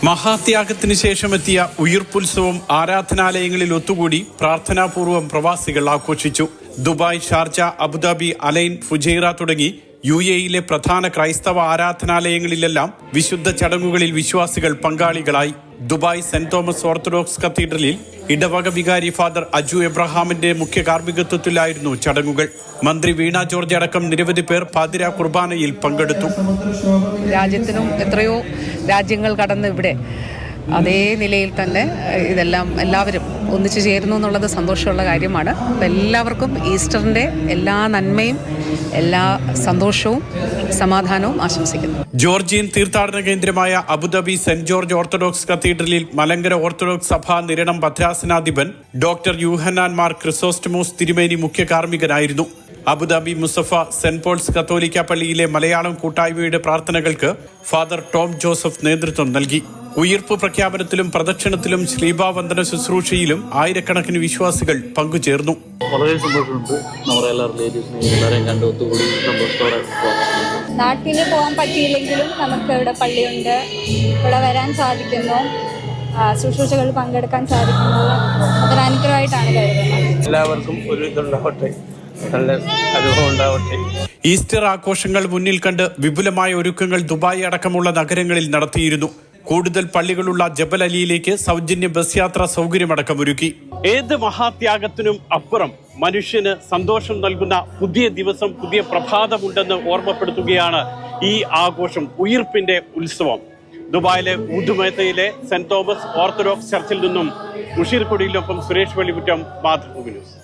മഹാത്യാഗത്തിന് ശേഷമെത്തിയ ഉയിർപ്പുത്സവം ആരാധനാലയങ്ങളിൽ ഒത്തുകൂടി പ്രാർത്ഥനാപൂർവ്വം പ്രവാസികൾ ആഘോഷിച്ചു. Dubai, Sharjah, Abu Dhabi, Al Ain, Fujairah തുടങ്ങി UAE പ്രധാന ക്രൈസ്തവ ആരാധനാലയങ്ങളിലെല്ലാം വിശുദ്ധ ചടങ്ങുകളിൽ വിശ്വാസികൾ പങ്കാളികളായി. ദുബായ് സെന്റ് തോമസ് ഓർത്തഡോക്സ് കത്തീഡ്രലിൽ ഇടവക വികാരി ഫാദർ അജു എബ്രഹാമിന്റെ മുഖ്യ കാർമ്മികത്വത്തിലായിരുന്നു ചടങ്ങുകൾ. മന്ത്രി വീണ ജോർജ് അടക്കം നിരവധി പേർ പാതിരാ കുർബാനയിൽ പങ്കെടുത്തു. രാജ്യത്തിനും എത്രയോ രാജ്യങ്ങൾ കടന്ന് ഇവിടെ അതേ നിലയിൽ തന്നെ ഇതെല്ലാം എല്ലാവരും ഒന്നിച്ചു ചേരുന്നു എന്നുള്ളത് സന്തോഷമുള്ള കാര്യമാണ്. അപ്പം എല്ലാവർക്കും ഈസ്റ്ററിൻ്റെ എല്ലാ നന്മയും എല്ലാ സന്തോഷവും സമാധാനവും ആശംസിക്കുന്നു. ജോർജിയൻ തീർത്ഥാടന കേന്ദ്രമായ അബുദാബി സെന്റ് ജോർജ് ഓർത്തഡോക്സ് കത്തീഡ്രലിൽ മലങ്കര ഓർത്തഡോക്സ് സഭാ നിരണം ഭദ്രാസനാധിപൻ ഡോക്ടർ യൂഹന്നാൻ മാർ ക്രിസോസ്റ്റമോസ് തിരുമേനി മുഖ്യ കാർമ്മികനായിരുന്നു. അബുദാബി മുസഫ സെന്റ് പോൾസ് കത്തോലിക്ക പള്ളിയിലെ മലയാളം കൂട്ടായ്മയുടെ പ്രാർത്ഥനകൾക്ക് ഫാദർ ടോം ജോസഫ് നേതൃത്വം നൽകി. ഉയിർപ്പ് പ്രഖ്യാപനത്തിലും പ്രദക്ഷിണത്തിലും ശ്ലീബാവന്ദന ശുശ്രൂഷയിലും ആയിരക്കണക്കിന് വിശ്വാസികൾ പങ്കുചേർന്നു. വളരെ സന്തോഷമുണ്ട്. നമ്മുടെ എല്ലാ റിലേറ്റീവ്സിനെയും എല്ലാവരെയും കണ്ട് ഒത്തുകൂടി സന്തോഷത്തോടെ നാട്ടിൽ പോകാൻ പറ്റിയില്ലെങ്കിലും നമുക്ക് ഇവിടെ പള്ളിയുണ്ട്, ഇവിടെ വരാൻ സാധിക്കുന്നു, ശുശ്രൂഷകൾ പങ്കെടുക്കാൻ സാധിക്കുന്നത് അതൊരു അനുഗ്രഹമായിട്ടാണ് കരുതുന്നത്. എല്ലാവർക്കും ഒരു ഇതുണ്ടാവട്ടെ, നല്ല അനുഭവം ഉണ്ടാവട്ടെ. ഈസ്റ്റർ ആഘോഷങ്ങൾ മുന്നിൽ കണ്ട് വിപുലമായ ഒരുക്കങ്ങൾ ദുബായ് അടക്കമുള്ള നഗരങ്ങളിൽ നടത്തിയിരുന്നു. കൂടുതൽ പള്ളികളുള്ള ജബൽ അലിയിലേക്ക് സൗജന്യ ബസ് യാത്രാ സൗകര്യമടക്കമൊരുക്കി. ഏത് മഹാത്യാഗത്തിനും അപ്പുറം മനുഷ്യന് സന്തോഷം നൽകുന്ന പുതിയ ദിവസം, പുതിയ പ്രഭാതമുണ്ടെന്ന് ഓർമ്മപ്പെടുത്തുകയാണ് ഈ ആഘോഷം, ഉയിർപ്പിന്റെ ഉത്സവം. ദുബായിലെ ഊദുമേത്തയിലെ സെന്റ് തോമസ് ഓർത്തഡോക്സ് ചർച്ചിൽ നിന്നും മുഷീർ കൊടിയിലൊപ്പം സുരേഷ് വെള്ളിമുറ്റം, മാതൃഭൂമി ന്യൂസ്.